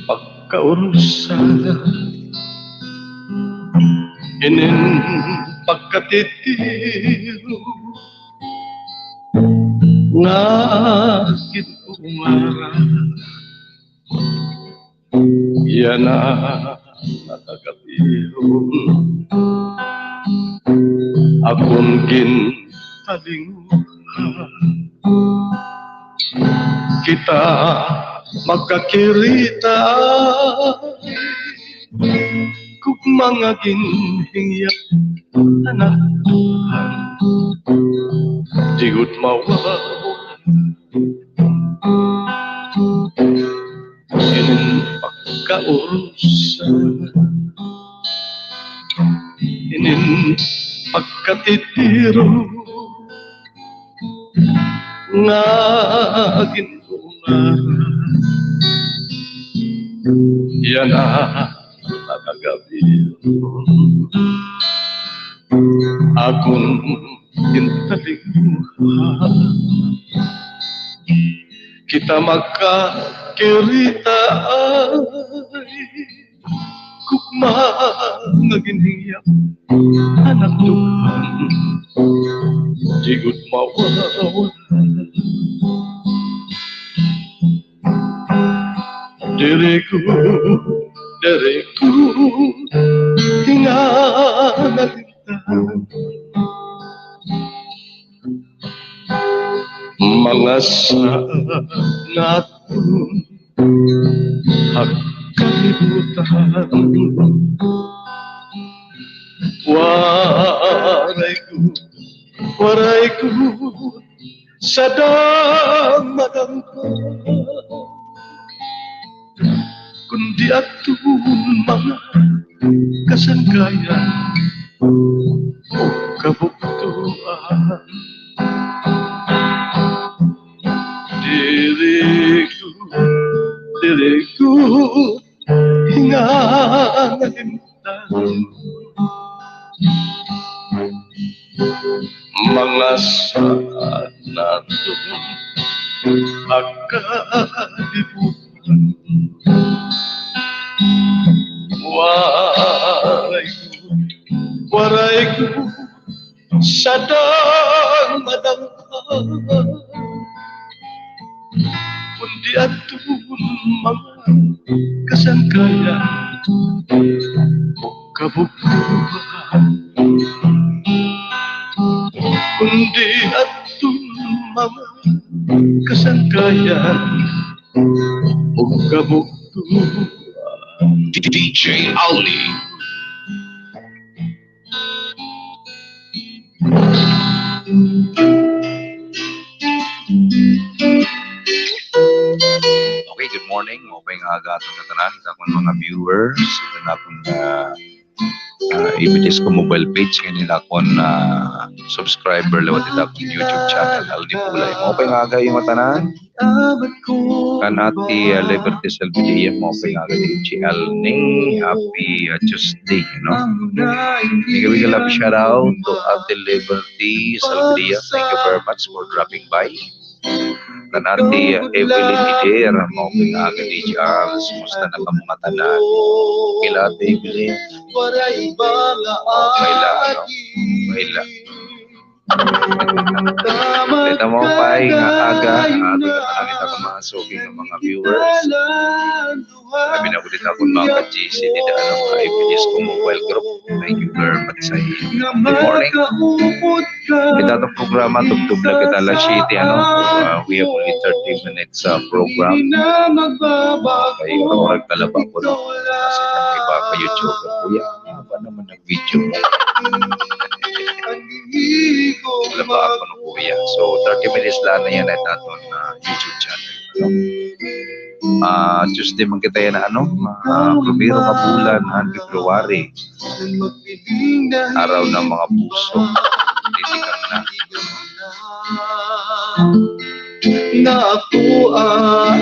pagkaurusan, inin pagkatitiro, ngakit umara, yan na nakagapiro, akong gintalinguhan, kita magkakirita kung mga ginhingyap anak Tuhan, digot mawawan inin pagkaurusan, inin pagkatitiro, nga ginungaran, yan na nakagabiro, akong gintalinguhan, kita magkakirita ay kukma nga ginhingyap anak Tuhan, digot mawawan, diriku hinganalitan, mga natin kalibutan, waray ko sa damadang ko, kundi atong mga kasangkayan o kabuktuan. Diriku hinganalitan, mga natin pagkalibutan, waray ko sa damadang kundi atong mga kasangkayan o kabuktuhan, kundi atong mga kasangkayan o kabuktuhan. DJ Ali. Okay, good morning. Okay nga aga itong natanan sa akong mga viewers. Ito na akong ibitis ko mobile page. Ngayon nila akong subscriber lewat ito akong YouTube channel. Aldi Pulay. Okay nga aga yung matanan. Kanati Liberty Salvador. Okay nga aga yung GL ning happy Tuesday. Big love shout out to Ate Liberty Salvador. Thank you very much for dropping by. Kanati Evelyn Nider, mauping aga di Charles, musta na ka mga tanan? Kila Ate Evelyn, Maila. Kita mo pa nga aga, nakita ko mga soking ng mga viewers. Sabi na ulit ako mga ka-GC, dito mga IPDs ko mobile group. Thank you very much sa iyo. Good morning. Kita itong programa, tugtog na kita La City, we have only 30 minutes program. Kaya ako nagtalaba ko na kasi kang iba pa YouTube. Kuya, ba naman nag-video mo? Wala ba ako ng kuya? So, 30 minutes lang na yan at aton YouTube channel. Tuesday man kita yan primero ka bulan February, araw ng mga puso. Titikang na ako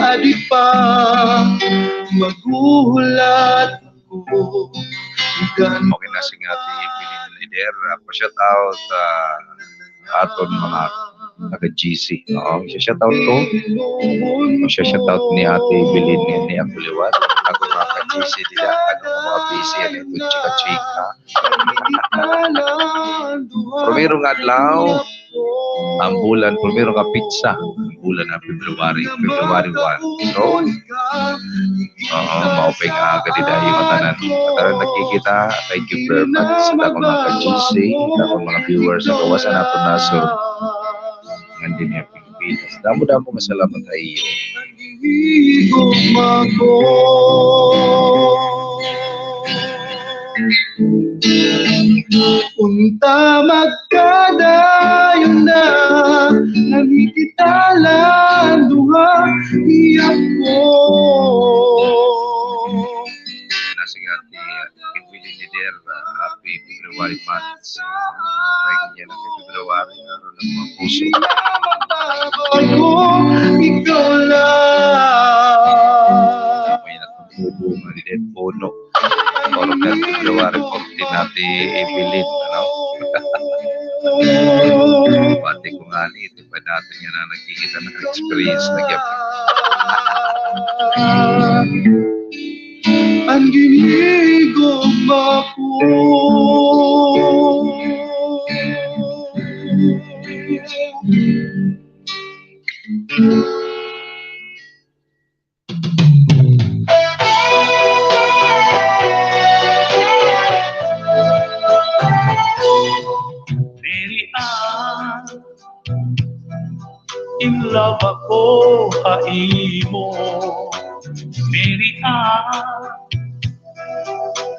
adi pa magulat ko. Okay na sing ati Billy Leader. Pa-shout out aton mga Naka-GC. Oo, shoutout ko. Shoutout ni Ate Bilin ni Abuliwat. Ako naka-GC dila. Ano mga busy yan ito, chika-chika. Primerong adlaw, ang bulan, primerong ka pizza, ang bulan ng February 1. So, maupay nga agad din dahil matanan. Matanan nakikita, thank you very much sa akong mga ka-GC, sa akong mga viewers, sa kawasan nato na so, ngandi niya Pilipinas. Damo-damo masalamat sa iyo. Unta magkadayon na nagkikitalan duha iyak ko. Nasing ati Kimili ni Der, happy February month. Thank niya ng February, araw ng mga puso. Ikaw lang. May natungkubo nga ni Den Bono. Araw ng February 14 natin ibilin. Pati ko nga ni, ito pa natin yan na nagkikita ng experience na gyapon. Ang ginigugma ko. In love ako kaimo, Mary Ann,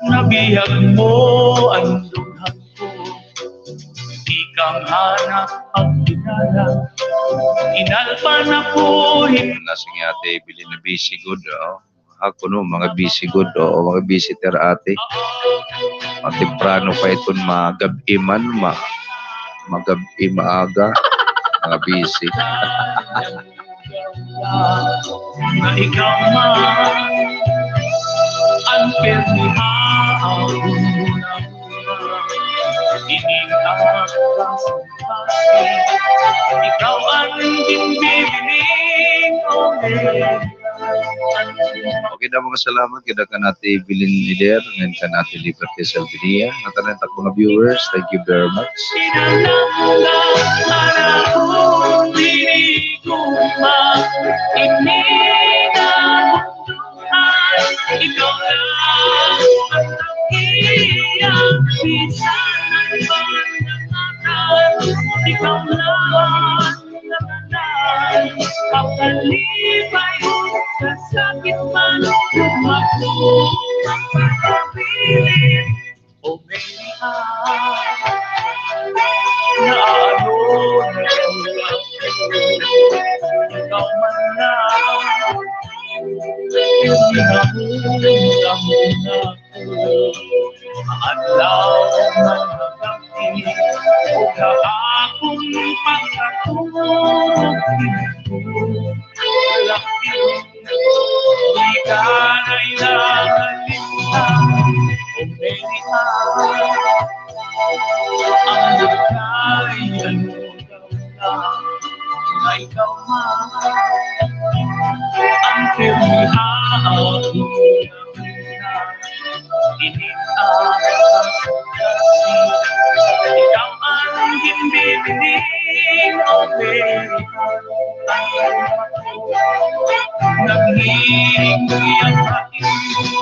nabiyag mo ang dunghan ko, ikang hanap ang kinala, inalpan ako. Nasing ate, bilin na busy good, Ako no, mga busy good, mga visitor ate. Temprano pa ito magabi man, magabi maaga. Mga busy. Na ikaw man ang permihaw muna ikaw ang bimbibining Okay na mga salamat. Kita ka natin bilin leader. Ngayon ka natin Liberty Salvidia. Natanan tak mga viewers. Thank you very much. Ikaw lang ang kalibay sa sakit man lumako ang pagkapilit o Mary Ann na ano na ikaw man lang hindi na muna ko maadlaw man nagkakit o kaakong pagkatulog di ka na ilangalimutan o Mary Ann ang bukay ano na ikaw man ang permihaw ikaw ang bimbibining o Mary naghihinggiyang hain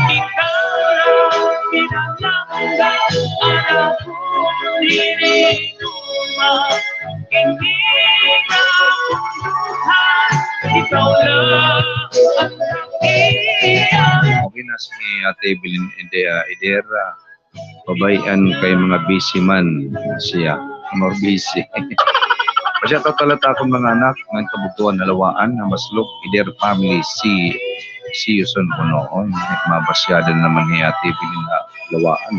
ikaw lang pinalangga anak ko dinituma hindi na kunduhan ikaw lang ang nakiyan. Okay na si Ate Bilin Idera. Pabayan kay mga busy man siya. More busy. Masya tatalata akong mga anak ng kabutuan na lawaan na maslok Ider family si Yuson ko noon. Mabasyadan naman ni Ate Bilin na lawaan.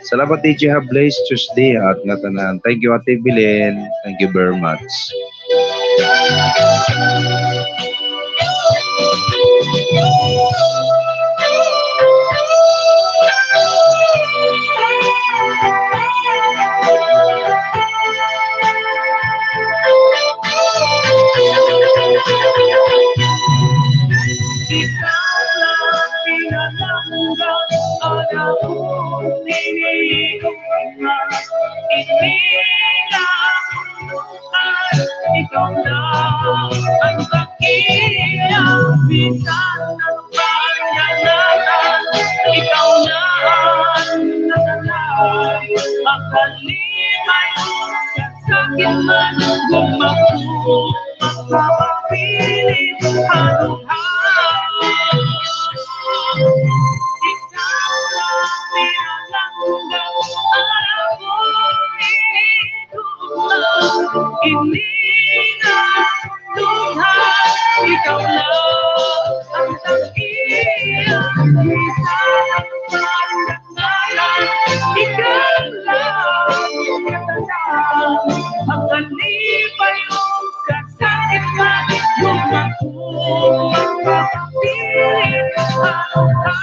Salamat DJ Blaze Tuesday at nga tanan. Thank you Ate Bilin. Thank you very much. ikaw lang pinalanggang alamunin ko na inilabuhan. Ikaw lang ang dakiyang bisan ng pangalanan. Ikaw lang nakalay ang kalimay sakit man gumako magpapapilit haluhan. Ikaw lang pinalanggang alamunin ko lang inilabuhan. Ikaw lang ang dakiyang bisan ng pangalanan. Ikaw lang ang kalipay mong kasakit na lumako magpapapilit haluhan.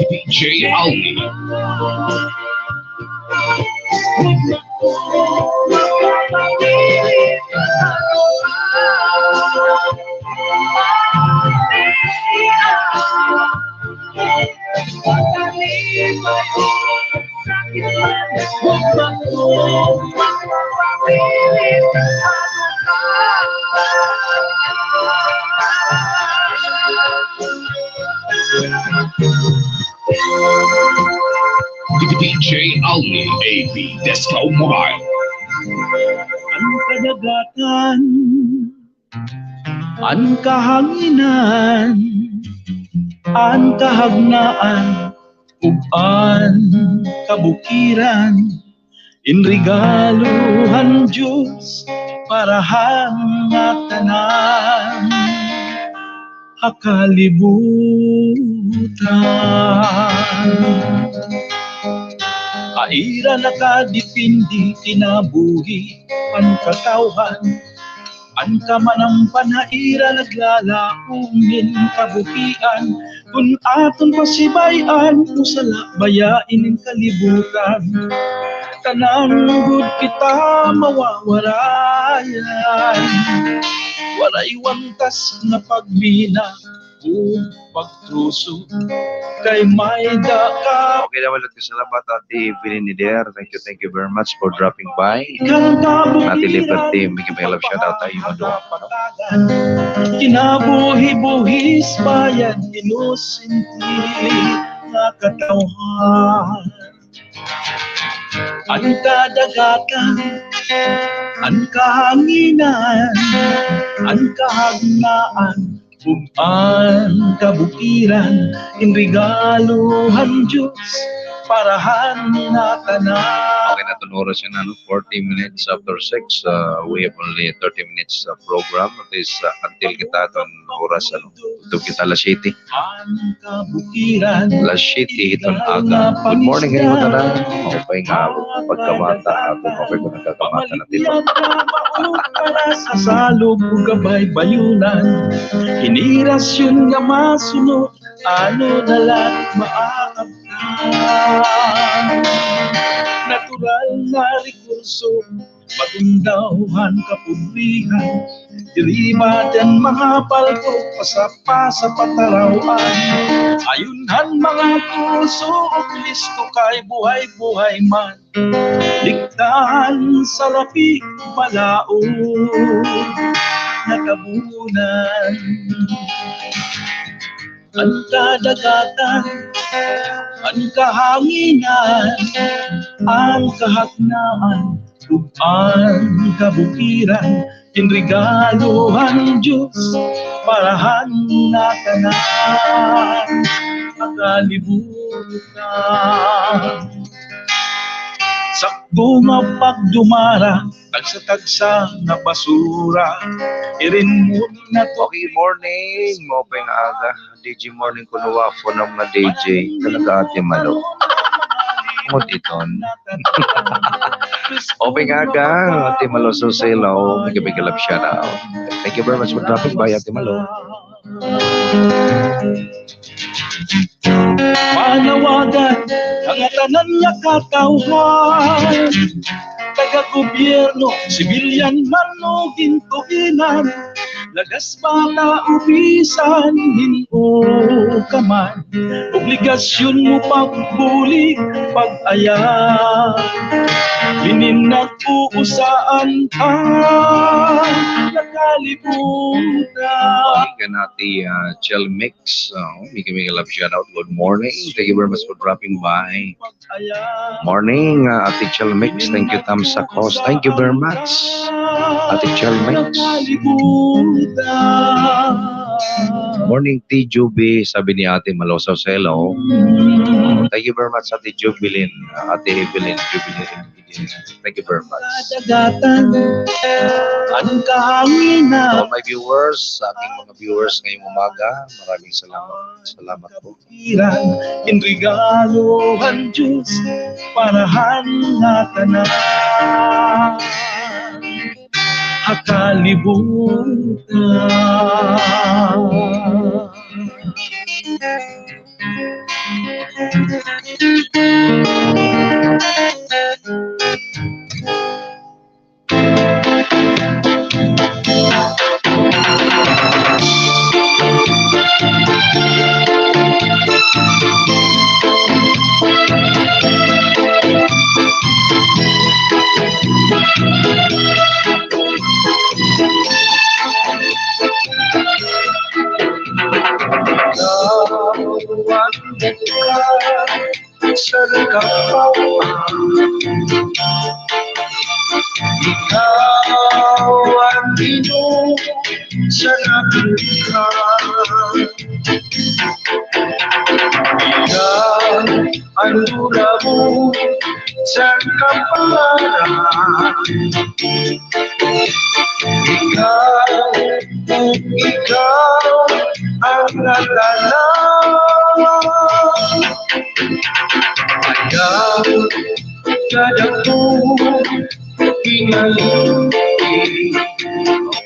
DJ Aldi. DJ Aldi AB Disco Mobile. Ang kadagatan, ang kahanginan, ang kahagnaan, ug ang kabukiran, inregaluhan Diyos para nga tanan hakalibutan. Kaira nakadipindi tinabuhi ang katawhan, ang kamanampan haira naglalaungin kabukian, kung aton pasibayan usala bayain ng kalibutan. Kanang gud kita mawawarayan, walay wantas na pagmina o pagtruso kay may daka. Okay naman ulit salamat Ate Evelyn Nider. Thank you very much for dropping by. Ate Liberty, may love shout out tayo mo. Kinabuhi-buhis bayan inusinti nga katawhan. Ang kadagatan, ang kahanginan, ang kahagnaan, ug ang kabukiran, inregaluhan Diyos parahan na tanan. Okay na itong oras yun, 40 minutes after 6. We have only 30 minutes program. At least until kita itong oras, ito kita alas 7. Ang kabukiran, Alas 7 itong aga. Good morning kayo na. Okay nga ako pagkamata. Ako ko nagkakamata natin. para sa salog ug gabay bayunan, hinirasyon nga masunod, ano na lang maaabtan. Natural na rekurso, matundawhan kapubrihan, dilibadan mga palko, pasapa sa patarawan. Ayunhan mga kurso, listo kay buhay-buhay man, diktahan sa lapi malaon, nakabunan. Ang kadagatan, ang kahanginan, ang kahagnaan, ug ang kabukiran, inregaluhan Diyos parahan na tanan makalibutan. Sakto nga pagdumara, tagsa-tagsa na basura, irin mo na to. Okay, morning. Mopeng aga. DJ morning ko nuwa po ng mga DJ. Talaga ati malo. Mo diton. Mopeng aga. Ati malo so selaw. Bigay love shout out. Thank you very much for dropping by ati malo. Panawagan ang tanan niya katawhan, kay taga-gobyerno, sibilyan man o gintuinan, lagas bata ubisan, hino ka man, obligasyon mo pagbulig, pag-aya, lininag-uusaan ka, nakalimutan. Balikan natin Chill Mix. Miki love shout out. Good morning. Thank you very much for dropping by. Morning, Ate Chill Mix. Thank you, Tam Sakos. Thank you very much, Ate Chill Mix. Morning, T. Juby. Sabi ni Ate Malosaw Selo. Thank you very much, Ate Jubilin. Ate Evelyn. Thank you very much. Anong kahanginan? All my viewers, sa aking mga viewers ngayong umaga, maraming salamat. Salamat po. Inregaluhan Diyos parahan nga tanan, hakalibutan. Ikaw ang Ginoo sa nabika, ikaw ang lura mo sa kapalaran, ikaw ang natalang, ayaw kadako kingaling. Okay,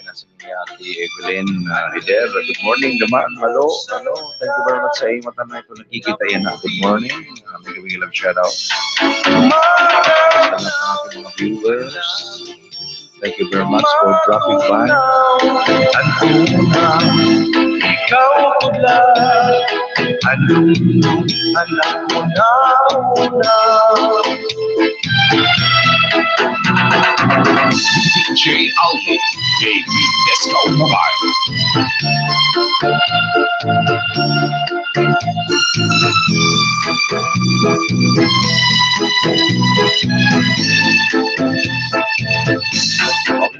nasa ni Ate Evelyn Hider. Good morning naman. Hello. Hello. Thank you very much sa iyo. Mata na ito nakikita yan na. Good morning. May love shout out. Salamat sa ating mga viewers. Thank you very much for dropping by. Ikaw pula, anong alam mo na una. DJ Alvin, AB Disco Mobile.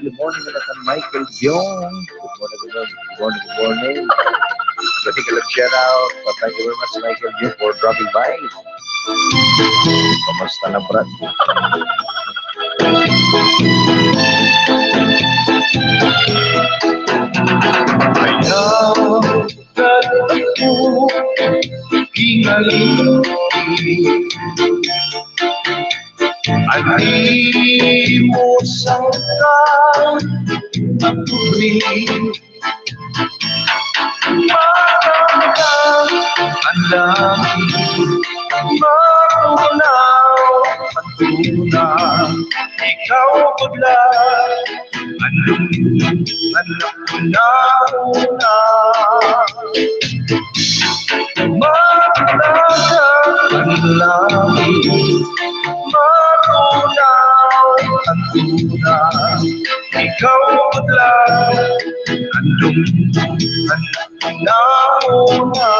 Good morning, Michael Dion. Good morning, good morning. Good love shout out. Thank you very much, Michael Dion, for dropping by. Kamusta na, Brad? Ayaw kadako kingaling, adi mo sangka patuloy, marang ang langit, marunaw ang tuna, ikaw pagla, anong anak mo na una. Marang ang langit, marunaw ang tuna, ikaw pagla, anong anak mo na una.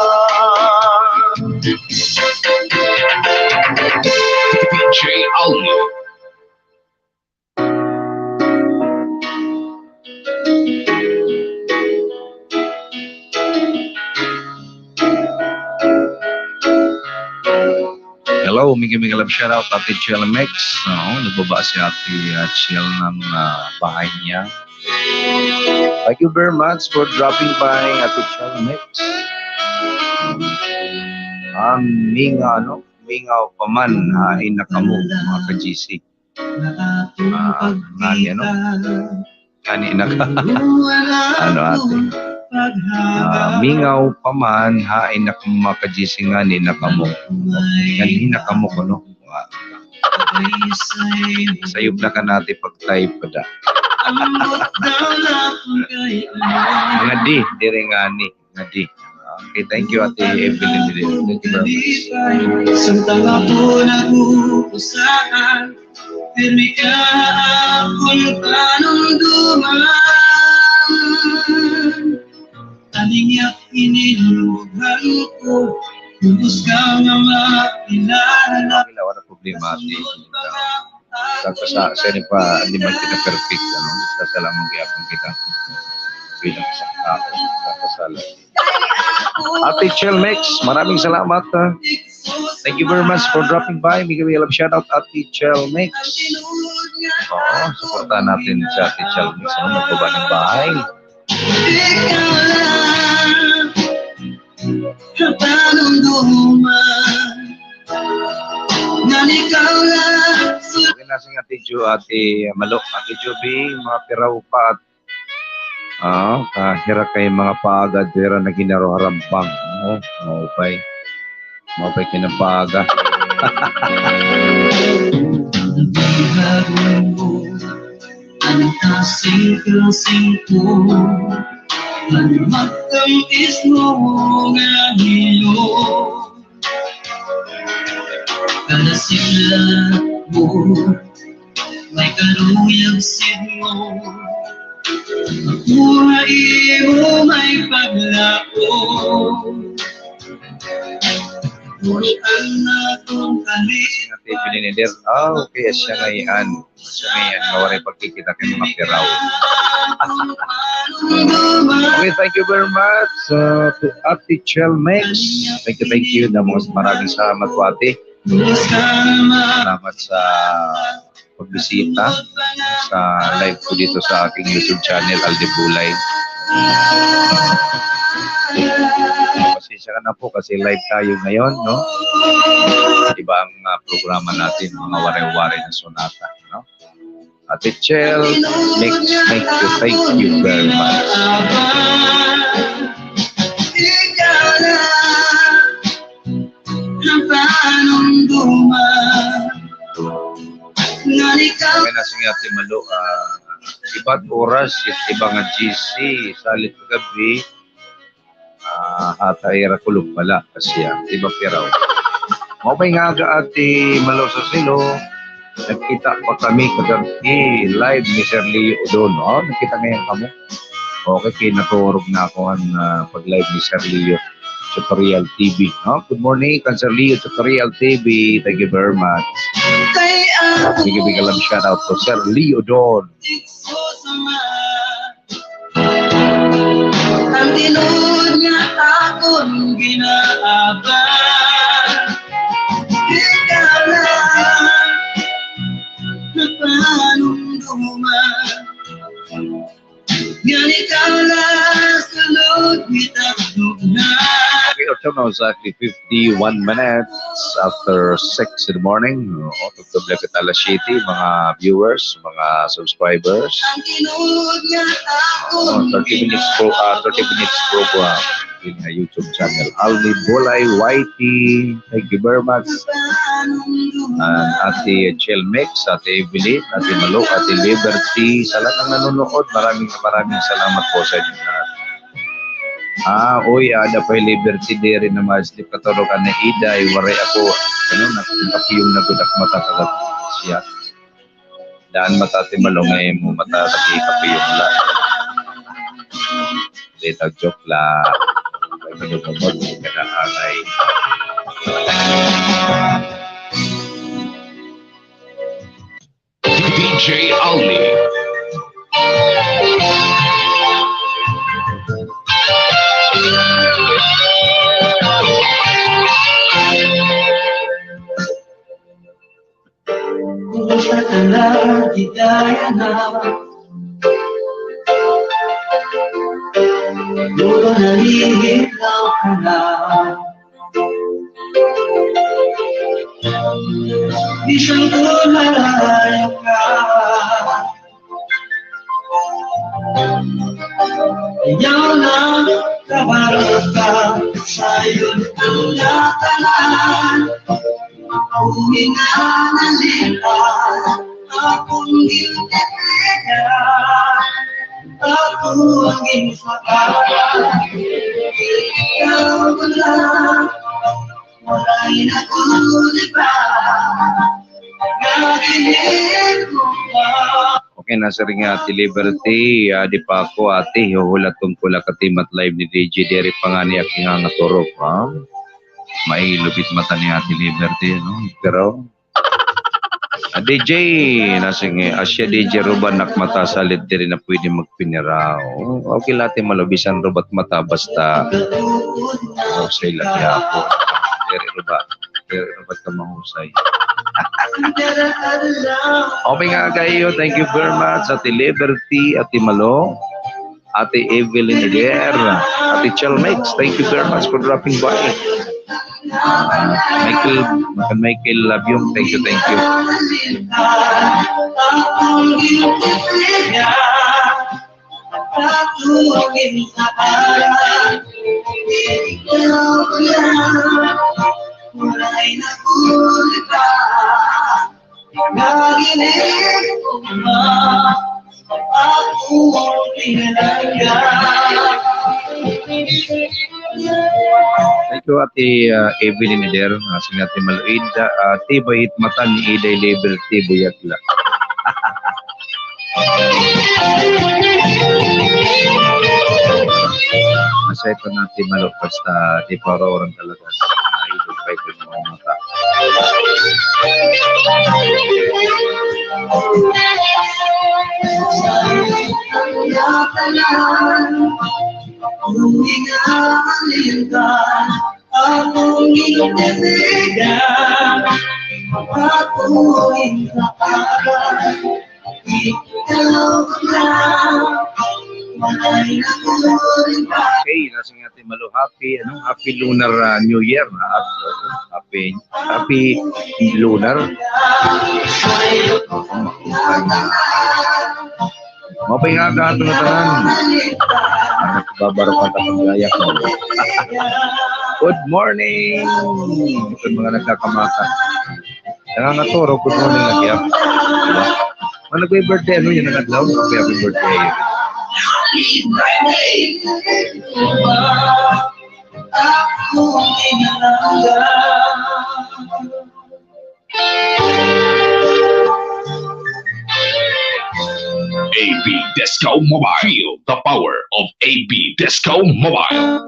DJ Alvin. Hello, Miki love shout out, Ate Chill Mix. Nagbaba si Ate Chill ng bahay niya. Thank you very much for dropping by, Ate Chill Mix. Mingaw paman, hain na kamo, mga ka-GC. Kanina ka. Ano ate? Mingaw paman, hain na kamo, mga ka-GC nga, ni na kamo. Kanina kamo ko, no? Sayop na ka natin pag-type pa da. Mga di rin nga ni. Nga di. Okay, thank you Ate Evelyn. Thank you very much. Samtang ako nag-uusahan, pirmi ka akong panunduman. Talinyak inilugan ko, lubos ka nga makilala. Wala problema Ate. Sa ni pa, hindi man kita-perfect. Sasalaman kaya kung kita. Bilang isang tao. Sasalaman. Ate Chelmex, maraming salamat. Thank you very much for dropping by. May love shoutout Ate Chelmex. Oo, supportahan natin sa Ate Chelmex. Ano, magkaba ng bahay. Okay na sing Ate Jo, Ate Malok, Ate Joby, mga piraw pa at kahira kay mga paagad, dira na ginaro-harambang. Maupay. Maupay kinapaga. Anong kasing-kasing ko, anong magtamis mo nga hilo. Kada sigla mo, may karuyag sid mo. Buhay mo may paglako. Buwan na kong kalit. Ate Pininider, okay, siya ngayon. Siya ngayon, mawaray pagkikita kay mga piraw. Okay, thank you very much to Ate Chelmex. Thank you. Maraming salamat po Ate. Salamat sa pagbisita sa live ko dito sa aking YouTube channel, Alde Bulay. Pasensya ka na po kasi live tayo ngayon, no? Iba ang programa natin, mga waray-waray na sonata, no? Ate Chel, thank you very much. May nasing Ate Malo, iba't oras, ibang GC, salit kagabi, hatayra kulog pala kasi iba piraw. Mabay nga aga Ate Malo sa silo, nagkita pa kami kagabi, live ni Sir Leo doon. Nakita ngayon kamo. Okay, naturog na ako ang pag-live ni Sir Leo Tutorial TV. Good morning, Sir Leo Tutorial TV. Thank you very much. Bigay lang shout out to Sir Leo Don. Ang tinod niya akong ginaaban. Ikaw lang nagpanunduman. Yan ikaw lang sunod kitagdog na. Okay, our time now is exactly 51 minutes after 6 in the morning. Tutuloy kita alas 7, mga viewers, mga subscribers. 30 minutes program in the YouTube channel. Alde Bulay YT. Thank you very much. And Ate Chelmex, Ate Evelyn, Ate Malo, Ate Liberty. Sa lahat ng nanonood, maraming salamat po sa inyo lahat. Ada pa yung Liberty day rin na ma-slip katulugan na Iday. Waray ako, nakapiyong nagudak matatagat siya. Daan matati malungay mo, matatagi kapiyong lang. Dito, joke lang. Ay, manunod, kanaangay. DJ Aldi. Kumusta ka lang, hidaya na. Puro naliligaw ka na. Di siyang tulay ka. Ayaw na kabarot ka. Sa'yo'n ang natalan. Huminanalila akong ginitega, ako ang ginsaparan. Ikaw lang, wala'y nakuliba, nakinig mo ba? Okay, nasa ring Ate Liberty, di pa ako ate, huhulat tungkol katimat live ni DJ Derek Pangani aking nga turok, ha? May lupit mata ni Ate Liberty, no? Pero, DJ, nasing Asya DJ Ruban nakmata salit din na pwede magpiniraw. Okay natin malubisan rubat mata basta mahusay lagi ako. Pero rubat ka mahusay. Okay nga kayo, thank you very much Ate Liberty, Ate Malo, Ate Evelyn Eder, Ate Chalmix, thank you very much for dropping by. Michael, love you, thank you. Thank you Ate Evelyn Eder, asing Ate Maluid, tibay mata ni Iday Liberty Buyatla. Masaya pa natin Malo basta di pa orang talaga sa idol pa ito ng mga mata. Akong ginitega, akong ginsaparan. Ikaw lang, wala'y nakuliba. Okay, nasa nga ating Malo, happy lunar New Year. Happy lunar. Mapay nga ka ito na tanan. Babaro ka ng gaya ko. Good morning! Ito mga nagkakamaka. Nangangatoro, good morning nagyap. Nag-birthday, ano yun ang naglaw? Happy birthday. AB Disco Mobile. Feel the power of AB Disco Mobile.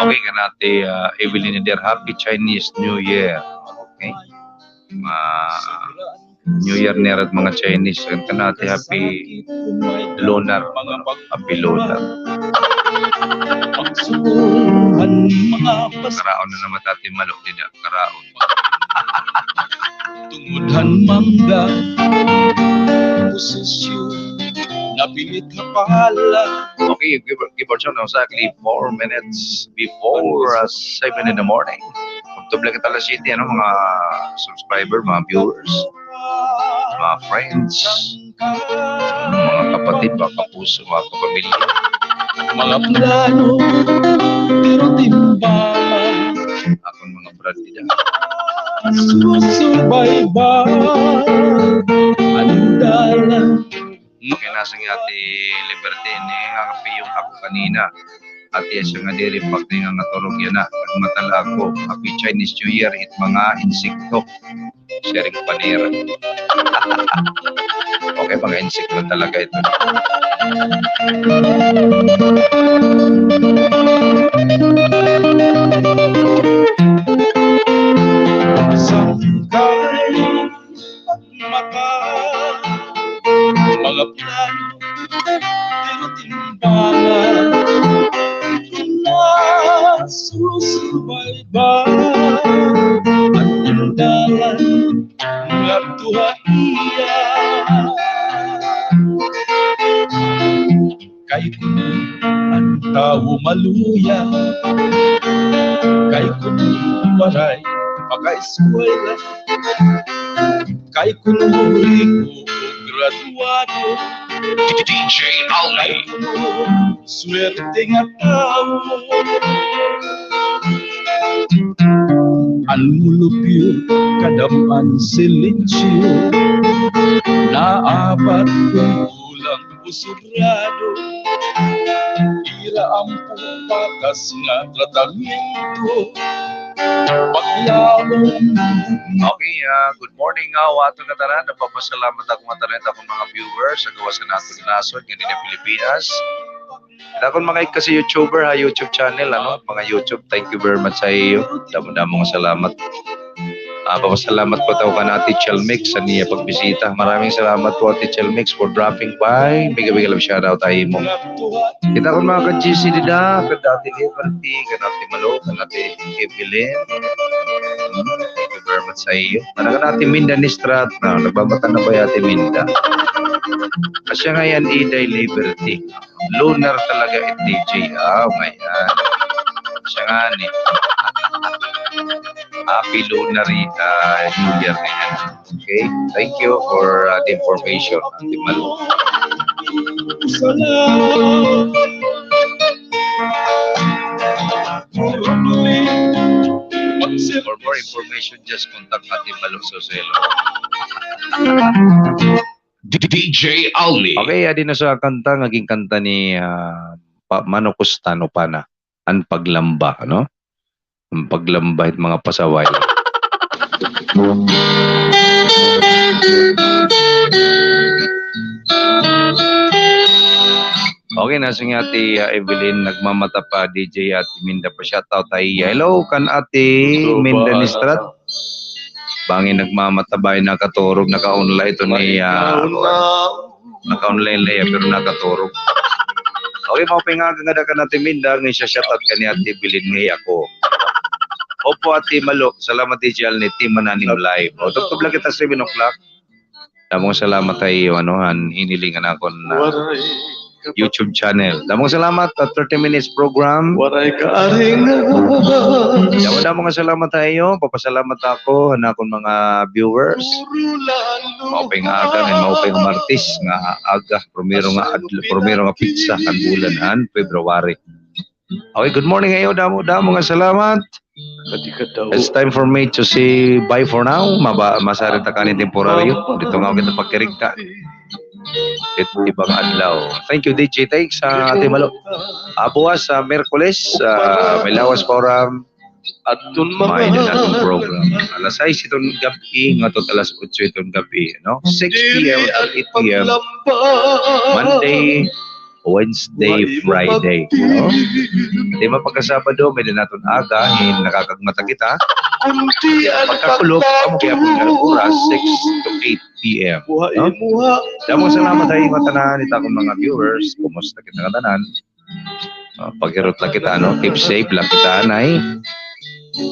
Okay, kanate Evelyn Eder, Happy Chinese New Year. Okay. New Year niya at mga Chinese. Kanate Happy Lunar. Happy Lunar. Karaon na naman tati Malo, tidak karaon. Tungudhan mangga, posisyon, napilit na pala. Okay, give our channel exactly 4 minutes before 7 in the morning. Pagtubla kita alas 7, ano, mga subscriber, mga viewers, mga friends, mga kapatid, mga kapuso, mga kapamilya. Mga plano, pero timbangan. Akong mga brad nila. Susubaybay, andalan. Okay, nasa nga ati Liberty, nga yung ako kanina. At yes, nga diri pag nga turog yan na. Pag matala ako, Happy Chinese New Year, it mga insekto. Sharing panira. Okay, mga insekto talaga ito. Sangkay mata, mga plano, pero timbangan. Nasusubaybay at andalan nga tuwaiya. Kay kuno ang tao maluya, kay kuno waray paka-eskwela, kay kuno rico graduado, DJ Alni. Swerte nga tao ang mulupyo kadaman silensyo naabat kong ulang usurado ira ang patas nga tratamento paglawong Okay, good morning nga ato nga tanan. Napapasalamat ako matanet akong mga viewers sa gawa sa nato nasod nga dinhi Pilipinas. Dakon mga kasi YouTuber ha, YouTube channel mga YouTube. Thank you very much sa iyo. Damo-damo nga salamat. Papasalamat po tayo ka na Ate Chelmix sa niya pagbisita. Maraming salamat po Ate Chelmix for dropping by. Bigay lang shoutout tayo mo. Kita ko mga ka-GC dida, ka-Dati Liberty, ka-Dati Malo, ka-Dati Evelyn. Thank you very much sa iyo. Managan natin Minda Nistrat. Nagbabata na ba yung Ate Minda? Kasi nga yan, Iday Liberty. Lunar talaga at DJ. Ngayon. Siya nga ni. Happy Lunar New Year ngayon. Okay? Thank you for the information, Ate Malu. For more information, just contact Ate Malu Soselo. DJ Alni. Okay, adi na sa kanta, naging kanta ni Mano Custano pa na. Ang paglamba, no? Ang paglamba at mga pasaway. Okay, nasa nga Ate Evelyn, nagmamata pa DJ at Minda pa shoutout tayo. Hello, kan Ate Minda Nistrat. Bangin nagmamata ba yung nakaturog, naka-online ito ni naka-online layer pero nakaturog. Okay, mapingaga nga ka natin Minda, ngayon siya shoutout ka ni Ate Evelyn ngayon ako. Opo Ate Malo, salamat DJ Alni, Team Mananim Live. O, tuktub lang kita 7 o'clock. Damong salamat tayo, hinilingan ako na YouTube channel. Damong salamat at 30 minutes program. Waray kaaring Damong salamat tayo. Papasalamat ako na akong mga viewers. Maupay nga aga ngayon, maupay nga Martis nga aga. Primero nga pizza ang bulan February. Okay, good morning ngayon. Damo nga salamat. It's time for me to say bye for now. Masarita ka ni temporaryo. Dito nga kita pagkirigta. Ibang adlaw. Thank you DJ. Thanks sa Ate Malo. Bukas sa Merkules, may lawas forum at main na itong program. Alas 6 itong gabi, nga ito alas 8 itong gabi. 6 p.m. at 8 p.m. Monday, Wednesday, Friday. Hindi mapagkasabado, may din natin aga, nakakagmata kita. Pagkakulog, kaya po nga oras, 6 to 8 p.m. Damong salamat tayo matanahan ito akong mga viewers. Kumusta kita katanan? Paghirot lang kita, keep safe lang kita, anay.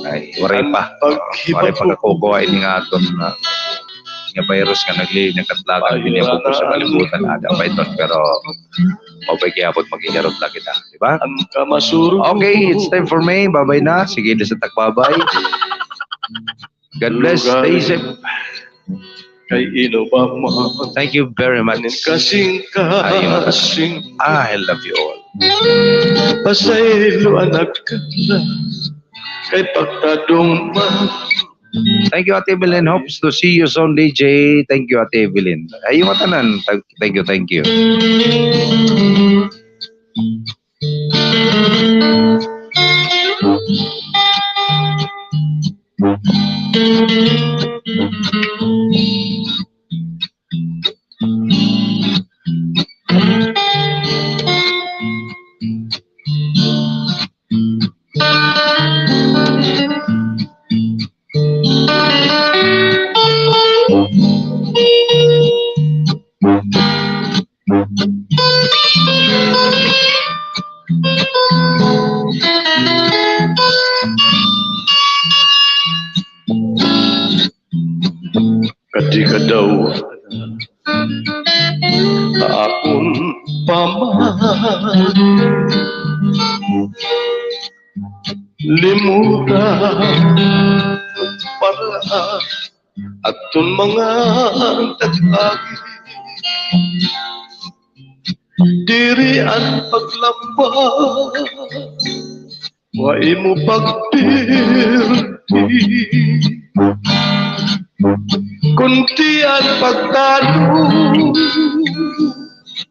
Ay, waray pa. Waray pa kakukuha ini nga aton nga virus nga nagkatlakan din yung po sa kalibutan ada pa ito pero mabay kaya po maghiharot lang kita, di ba? Okay, it's time for me. Bye-bye na. Sige na sa takbabay. God bless. Stay safe. kay Inobama. Thank you very much. Kasing I love you all. Pasaylo anak ka na kay pagtadong man. Thank you, Ate Evelyn. Hopes to see you soon, DJ. Thank you, Ate Evelyn. Ayun matanan. Thank you, thank you. Katika daw akong pamahal limutan para atong mga tagagi diri ang paglambas, wai mo pagpirti, kunti ang pagtalo,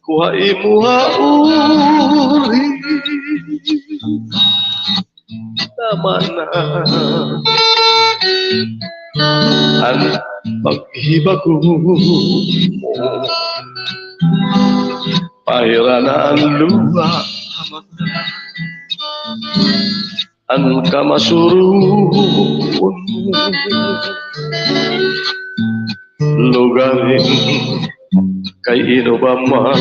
wai mo hauri. Tama na ang paghibago mo, pahira na ang luha, ang kamasurun mo, lugarin kay ino ba man,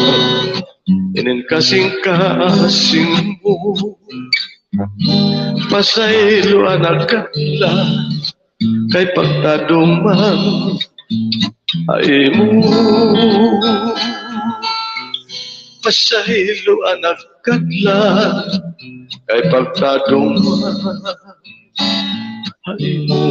inin kasing-kasing mo, pasaylo anak katla, kay pagtaduman ay mo. Pasaylo anak katla, kay pagtaduman ay mo.